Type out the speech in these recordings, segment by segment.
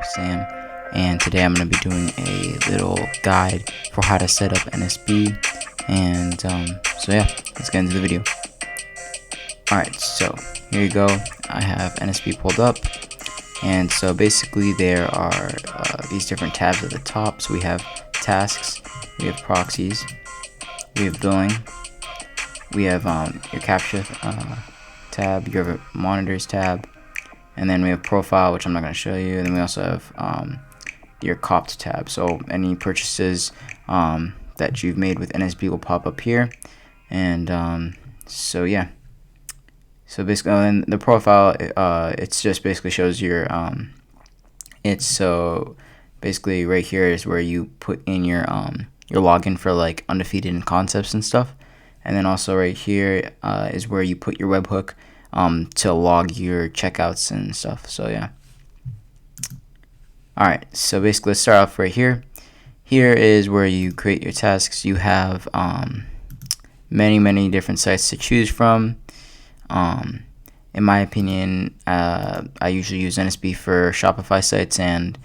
Sam, and today I'm going to be doing a little guide for how to set up NSB. And so yeah, let's get into the video. Alright, so here you go. I have NSB pulled up, and so basically there are these different tabs at the top. So we have tasks, we have proxies, we have billing, we have your capture tab, your monitors tab, and then we have profile, which I'm not going to show you, and then we also have your copt tab. So any purchases that you've made with NSB will pop up here. And so yeah, so basically in the profile, it's just basically shows your it's so basically right here is where you put in your login for like undefeated and concepts and stuff. And then also right here is where you put your webhook to log your checkouts and stuff. So yeah. Alright, so basically let's start off right here. Here is where you create your tasks. You have many different sites to choose from. In my opinion, I usually use NSB for Shopify sites and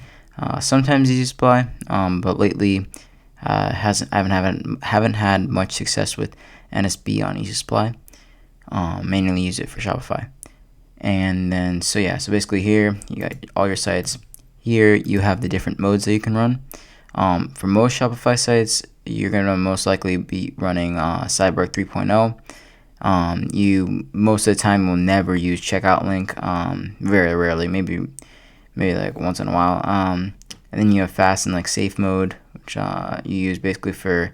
sometimes Easy Supply, but lately haven't had much success with NSB on Easy Supply. Mainly use it for Shopify. And then so yeah, so basically here you got all your sites. Here you have the different modes that you can run. For most Shopify sites, you're gonna most likely be running Cyborg 3.0. You most of the time will never use checkout link. Very rarely, maybe like once in a while. And then you have fast and like safe mode, which you use basically for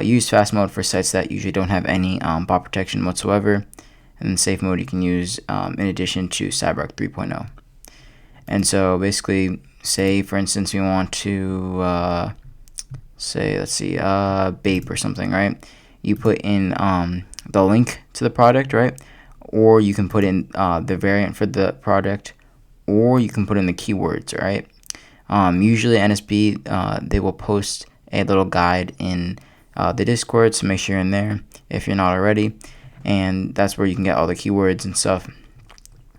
use fast mode for sites that usually don't have any bot protection whatsoever. And then safe mode you can use in addition to Cyborg 3.0. And so basically, say for instance we want to say, let's see, Bape or something, right? You put in the link to the product, right? Or you can put in the variant for the product, or you can put in the keywords, right? Usually NSB, they will post a little guide in the Discord, so make sure you're in there if you're not already. And that's where you can get all the keywords and stuff,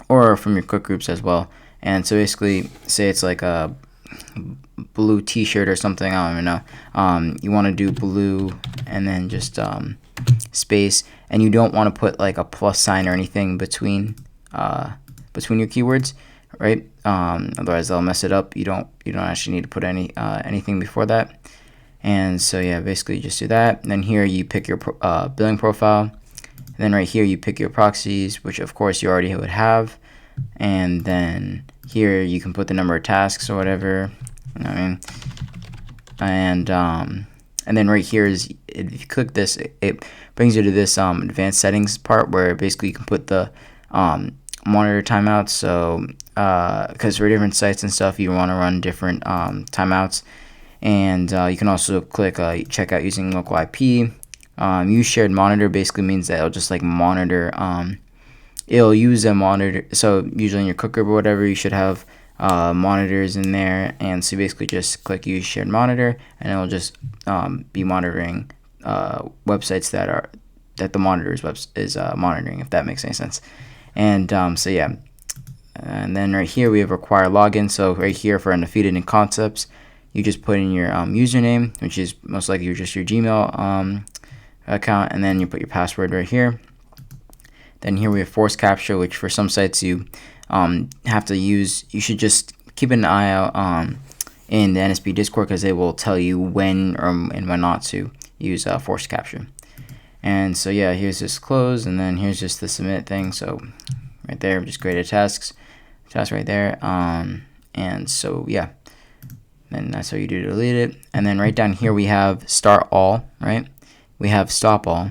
or from your quick groups as well. And so basically, say it's like a blue t-shirt or something, I don't even know. You want to do blue and then just space, and you don't want to put like a plus sign or anything between your keywords, right? Otherwise they'll mess it up. You don't actually need to put anything before that. And so yeah, basically just do that. And then here you pick your billing profile. And then right here you pick your proxies, which of course you already would have. And then here you can put the number of tasks or whatever, you know what I mean? And then right here is, if you click this, it brings you to this advanced settings part where basically you can put the monitor timeouts. So because for different sites and stuff you want to run different timeouts. And you can also click checkout using local IP. Use shared monitor basically means that it'll just like monitor, it'll use a monitor. So usually in your cook group or whatever, you should have monitors in there, and so you basically just click use shared monitor, and it'll just be monitoring websites that the monitor is monitoring, if that makes any sense. And so yeah, and then right here we have require login. So right here for undefeated and concepts, you just put in your username, which is most likely just your Gmail account, and then you put your password right here. Then here we have force capture, which for some sites you have to use. You should just keep an eye out in the NSB Discord, because they will tell you when and when not to use force capture. And so yeah, here's this close, and then here's just the submit thing. So right there, just create a task right there. And so yeah, then that's how you do delete it. And then right down here we have start all, right? We have stop all.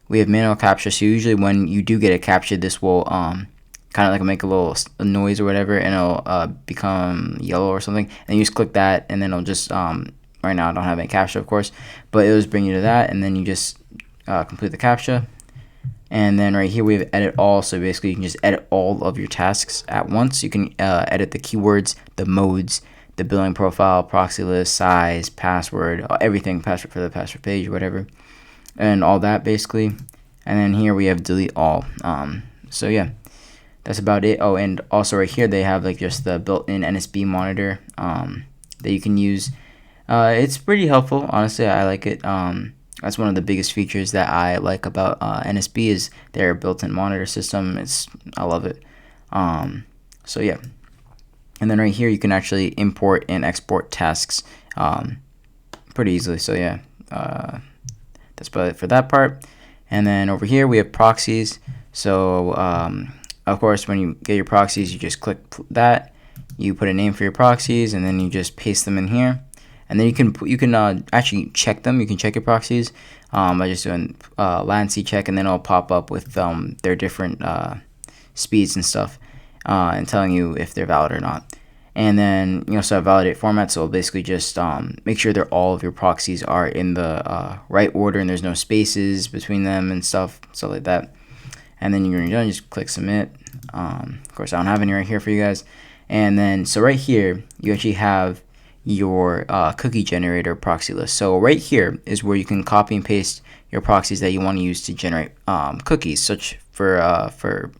We have manual capture. So usually when you do get it captured, this will kind of like make a little noise or whatever, and it'll become yellow or something. And you just click that, and then it'll just right now I don't have any capture, of course, but it'll just bring you to that, and then you just complete the captcha. And then right here we have edit all. So basically you can just edit all of your tasks at once. You can edit the keywords, the modes, the billing profile, proxy list, size, password, everything, password for the password page or whatever, and all that basically. And then here we have delete all. So yeah, that's about it. Oh, and also right here they have like just the built-in NSB monitor that you can use. It's pretty helpful, honestly. I like it. That's one of the biggest features that I like about NSB is their built-in monitor system. I love it. So yeah, and then right here you can actually import and export tasks pretty easily. So yeah, that's about it for that part. And then over here we have proxies. So of course, when you get your proxies, you just click that, you put a name for your proxies, and then you just paste them in here. And then you can actually check them. You can check your proxies by just doing latency check, and then it'll pop up with their different speeds and stuff, and telling you if they're valid or not. And then you also have validate format, so basically just make sure that all of your proxies are in the right order and there's no spaces between them and stuff like that. And then you're done, just click submit. Of course, I don't have any right here for you guys. And then so right here you actually have your cookie generator proxy list. So right here is where you can copy and paste your proxies that you want to use to generate cookies, such for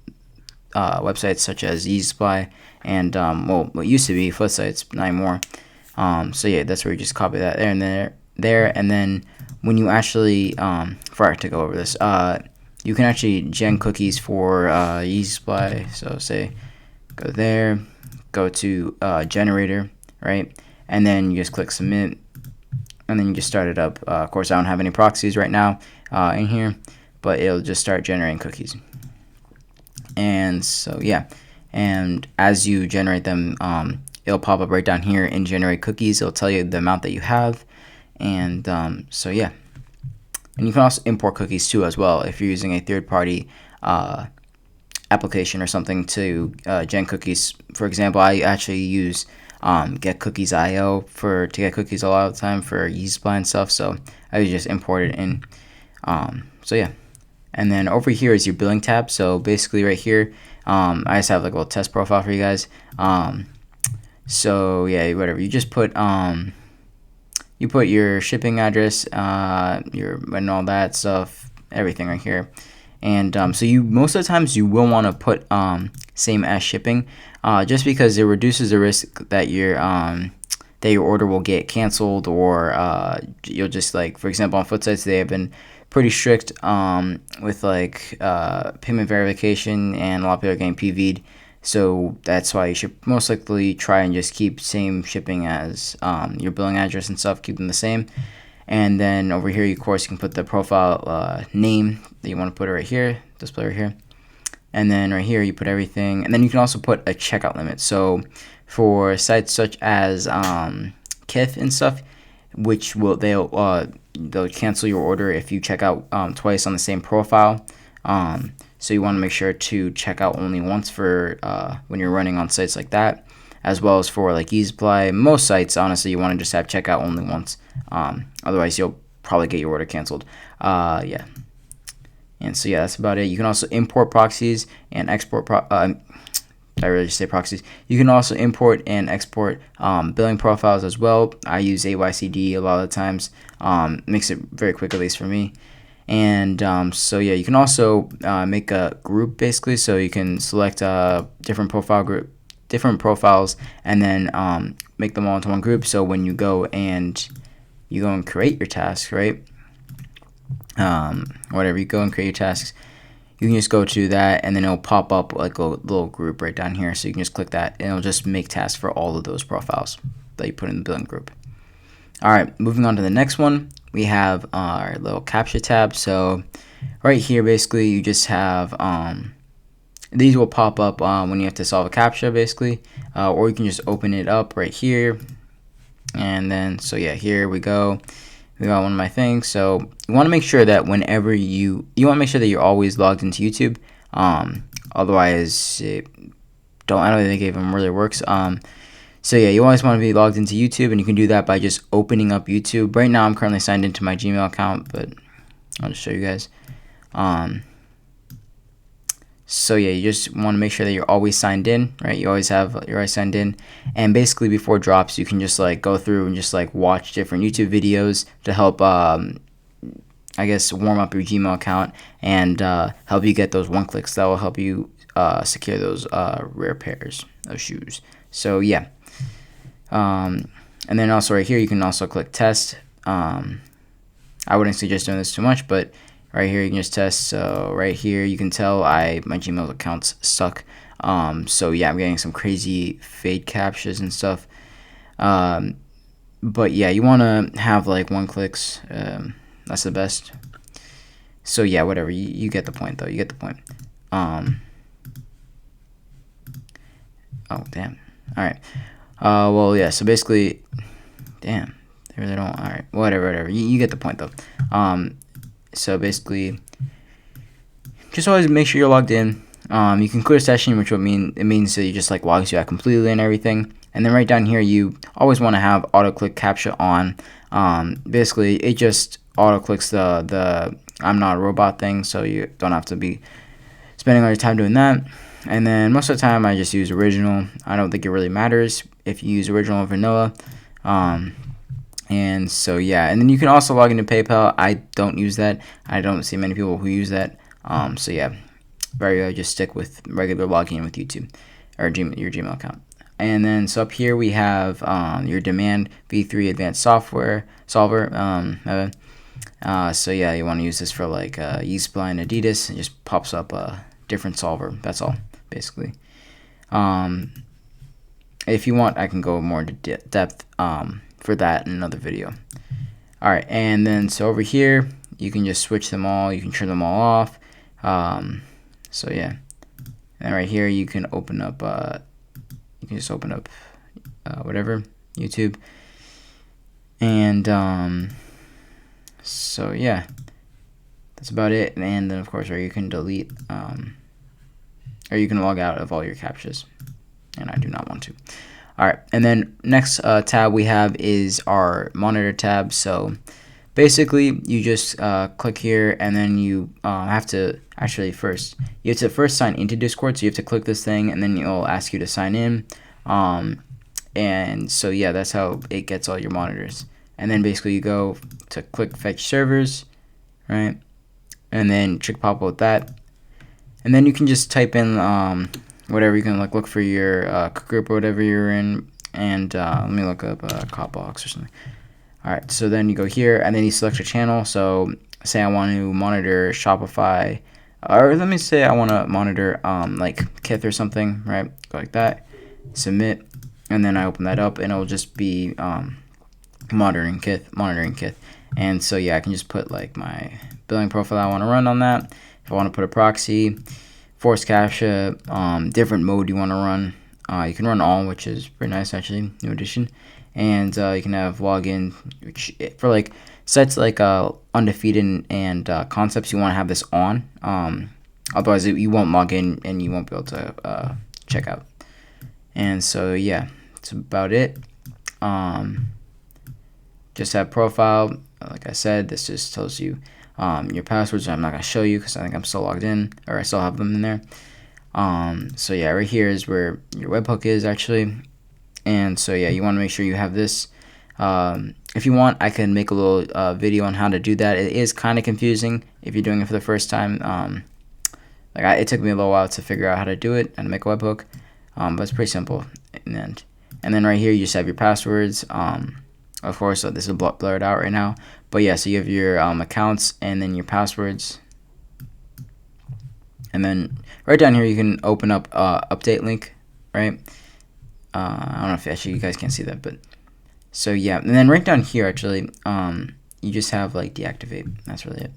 websites such as EasySupply and well, what used to be Footsites, not anymore. So yeah, that's where you just copy that there and there, and then when you actually before I to go over this, you can actually gen cookies for EasySupply. So say go there, go to generator, right? And then you just click submit, and then you just start it up. Of course, I don't have any proxies right now in here, but it'll just start generating cookies. And so yeah, and as you generate them, it'll pop up right down here in generate cookies. It'll tell you the amount that you have, and so yeah. And you can also import cookies too as well if you're using a third-party application or something to gen cookies. For example, I actually use get cookies.io to get cookies a lot of the time for EasySupply and stuff, so I would just import it in. So yeah, and then over here is your billing tab. So basically right here, I just have like a little test profile for you guys. So yeah, whatever, you just put you put your shipping address, your and all that stuff, everything right here. And so you most of the times you will want to put same as shipping, just because it reduces the risk that your order will get canceled, or you'll just, like, for example, on Footsites they have been pretty strict with like payment verification, and a lot of people are getting PV'd. So that's why you should most likely try and just keep same shipping as your billing address and stuff, keep them the same. And then over here, of course, you can put the profile name that you want to put it right here, display right here. And then right here, you put everything. And then you can also put a checkout limit. So for sites such as Kith and stuff, which they'll cancel your order if you check out twice on the same profile. So you want to make sure to check out only once for when you're running on sites like that, as well as for like EasySupply. Most sites, honestly, you want to just have checkout only once. Otherwise, you'll probably get your order canceled. Yeah. And so yeah, that's about it. You can also import proxies and export. I really just say proxies. You can also import and export billing profiles as well. I use AYCD a lot of the times. Makes it very quick, at least for me. And so yeah, you can also make a group basically. So you can select different profiles, and then make them all into one group. So when you go and create your tasks, right? Whatever, you go and create your tasks, you can just go to that, and then it'll pop up like a little group right down here. So you can just click that, and it'll just make tasks for all of those profiles that you put in the billing group. All right, moving on to the next one, we have our little captcha tab. So right here, basically, you just have these will pop up when you have to solve a captcha, basically, or you can just open it up right here. And then, so yeah, here we go. We got one of my things. So you want to make sure that whenever you want to make sure that you're always logged into YouTube. Otherwise, I don't think it even really works. So yeah, you always want to be logged into YouTube, and you can do that by just opening up YouTube. Right now, I'm currently signed into my Gmail account, but I'll just show you guys. So yeah, you just want to make sure that you're always signed in, right? You're always signed in, and basically before drops, you can just like go through and just like watch different YouTube videos to help, I guess, warm up your Gmail account and help you get those one clicks that will help you secure those rare pairs of shoes. So yeah, and then also right here you can also click test. I wouldn't suggest doing this too much, but right here you can just test. So right here you can tell my Gmail accounts suck. So yeah, I'm getting some crazy fade captchas and stuff. But yeah, you want to have like one clicks. That's the best. So yeah, whatever. You get the point though. You get the point. Oh damn. All right. Well yeah. So basically, damn. They really don't. All right. Whatever. You get the point though. So basically, just always make sure you're logged in. You can clear session, which will mean it means that you just like logs you out completely and everything. And then right down here, you always want to have auto click captcha on. Basically, it just auto clicks the I'm not a robot thing, so you don't have to be spending all your time doing that. And then most of the time, I just use original. I don't think it really matters if you use original or vanilla. And so yeah, and then you can also log into PayPal. I don't use that. I don't see many people who use that. So yeah, just stick with regular login with YouTube or your Gmail account. And then so up here we have your demand v3 advanced solver. So yeah, you want to use this for like Yeastblind, Adidas. It just pops up a different solver. That's all basically. If you want, I can go more into depth for that in another video. All right, and then so over here you can just switch them all. You can turn them all off. So yeah, and right here you can open up. You can just open up whatever, YouTube, and so yeah, that's about it. And then of course, or you can delete, or you can log out of all your captchas, and I do not want to. All right, and then next tab we have is our monitor tab. So basically, you just click here, and then you have to actually first sign into Discord. So you have to click this thing, and then it'll ask you to sign in. And so yeah, that's how it gets all your monitors. And then basically you go to click fetch servers, right? And then check pop with that. And then you can just type in whatever you can like look for your group or whatever you're in. And let me look up Copbox or something. All right, so then you go here, and then you select a channel. So say I want to monitor Shopify, or let me say I want to monitor like Kith or something, right? Go like that, submit, and then I open that up, and it'll just be monitoring Kith. And so yeah, I can just put like my billing profile I want to run on that. If I want to put a proxy, force captcha, different mode you want to run. You can run all, which is pretty nice actually, new addition. And you can have login, which for like sites like Undefeated and Concepts, you want to have this on. Otherwise, you won't log in and you won't be able to check out. And so yeah, that's about it. Just have profile. Like I said, this just tells you your passwords. I'm not gonna show you because I think I'm still logged in, or I still have them in there. So yeah, right here is where your webhook is actually. And so yeah, you want to make sure you have this. If you want, I can make a little video on how to do that. It is kind of confusing if you're doing it for the first time. It took me a little while to figure out how to do it and make a webhook, but it's pretty simple. And then right here you just have your passwords. Of course, so this is blurred out right now, but yeah, so you have your accounts and then your passwords. And then right down here you can open up update link, right? I don't know if actually you guys can't see that, but so yeah, and then right down here actually, you just have like deactivate. That's really it.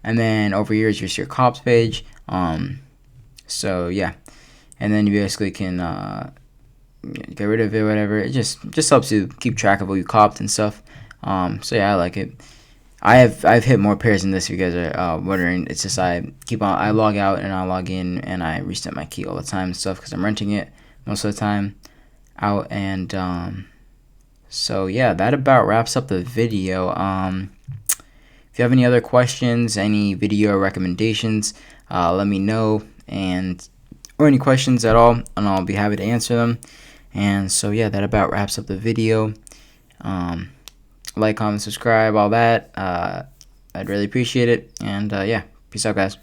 And then over here is just your cops page. So yeah, and then you basically can get rid of it, whatever. It just helps you keep track of what you copped and stuff. So yeah, I like it. I've hit more pairs than this. If you guys are wondering, it's just I log out and I log in and I reset my key all the time and stuff because I'm renting it most of the time out. And so yeah, that about wraps up the video. If you have any other questions, any video recommendations, let me know, or any questions at all, and I'll be happy to answer them. And so yeah, that about wraps up the video. Like, comment, subscribe, all that. I'd really appreciate it. And yeah, peace out, guys.